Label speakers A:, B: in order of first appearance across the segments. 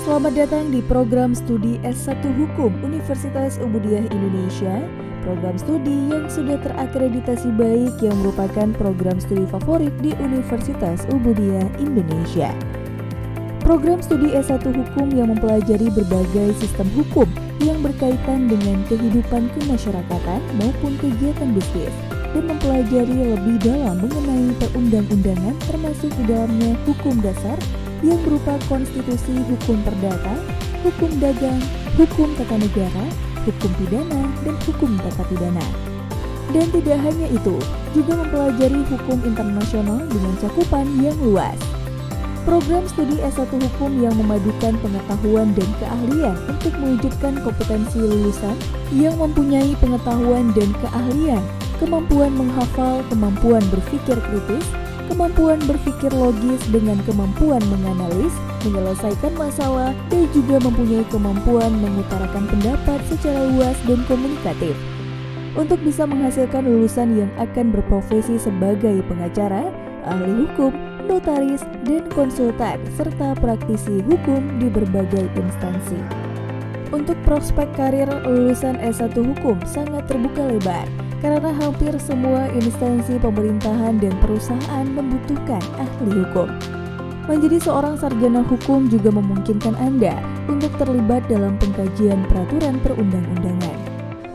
A: Selamat datang di program studi S1 Hukum Universitas Ubudiyah Indonesia, program studi yang sudah terakreditasi baik yang merupakan program studi favorit di Universitas Ubudiyah Indonesia. Program studi S1 Hukum yang mempelajari berbagai sistem hukum yang berkaitan dengan kehidupan kemasyarakatan maupun kegiatan bisnis dan mempelajari lebih dalam mengenai perundang-undangan termasuk di dalamnya hukum dasar yang berupa konstitusi, hukum perdata, hukum dagang, hukum tata negara, hukum pidana, dan hukum tata pidana. Dan tidak hanya itu, juga mempelajari hukum internasional dengan cakupan yang luas. Program studi S1 Hukum yang memadukan pengetahuan dan keahlian untuk mewujudkan kompetensi lulusan yang mempunyai pengetahuan dan keahlian, kemampuan menghafal, kemampuan berpikir kritis, kemampuan berpikir logis dengan kemampuan menganalisis, menyelesaikan masalah, dan juga mempunyai kemampuan mengutarakan pendapat secara luas dan komunikatif. Untuk bisa menghasilkan lulusan yang akan berprofesi sebagai pengacara, ahli hukum, notaris, dan konsultan, serta praktisi hukum di berbagai instansi. Untuk prospek karir lulusan S1 Hukum sangat terbuka lebar, karena hampir semua instansi pemerintahan dan perusahaan membutuhkan ahli hukum. Menjadi seorang sarjana hukum juga memungkinkan Anda untuk terlibat dalam pengkajian peraturan perundang-undangan.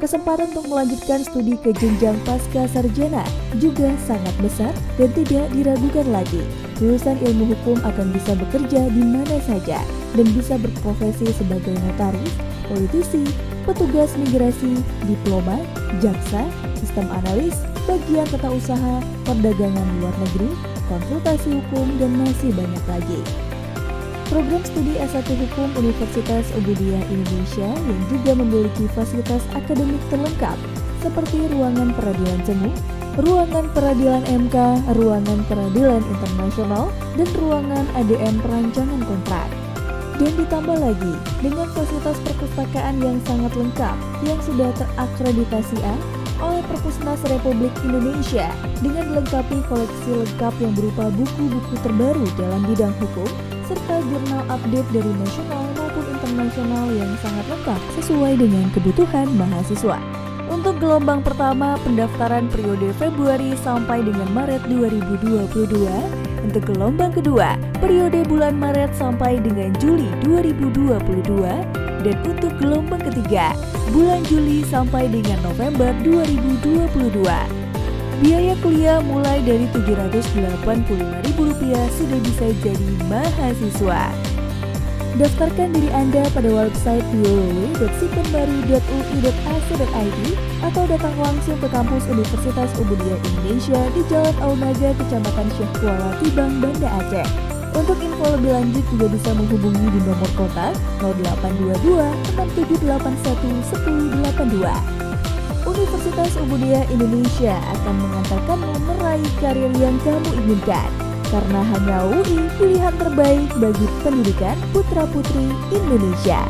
A: Kesempatan untuk melanjutkan studi ke jenjang pasca sarjana juga sangat besar dan tidak diragukan lagi. Lulusan ilmu hukum akan bisa bekerja di mana saja dan bisa berprofesi sebagai notaris, politisi, petugas migrasi, diplomat, jaksa, sistem analis, bagian tata usaha, perdagangan luar negeri, konsultasi hukum, dan masih banyak lagi. Program studi S1 Hukum Universitas Ubudiyah Indonesia yang juga memiliki fasilitas akademik terlengkap seperti ruangan peradilan semu, ruangan peradilan MK, ruangan peradilan internasional, dan ruangan ADM perancangan kontrak. Dan ditambah lagi dengan fasilitas perpustakaan yang sangat lengkap yang sudah terakreditasi A oleh Perpusnas Republik Indonesia dengan dilengkapi koleksi lengkap yang berupa buku-buku terbaru dalam bidang hukum serta jurnal update dari nasional maupun internasional yang sangat lengkap sesuai dengan kebutuhan mahasiswa. Untuk gelombang pertama pendaftaran periode Februari sampai dengan Maret 2022, untuk gelombang kedua periode bulan Maret sampai dengan Juli 2022, dan untuk gelombang ketiga bulan Juli sampai dengan November 2022. Biaya kuliah mulai dari Rp785.000 sudah bisa jadi mahasiswa. Daftarkan diri Anda pada website www.sipenbaru.ui.ac.id atau datang langsung ke kampus Universitas Ubudiyah Indonesia di Jalan Aunaga, Kecamatan Syekh Kuala, Tibang, Banda Aceh. Untuk info lebih lanjut juga bisa menghubungi di nomor kontak 0822 6781 1082. Universitas Ubudiyah Indonesia akan mengantarkanmu meraih karir yang kamu inginkan. Karena hanya UI pilihan terbaik bagi pendidikan putra-putri Indonesia.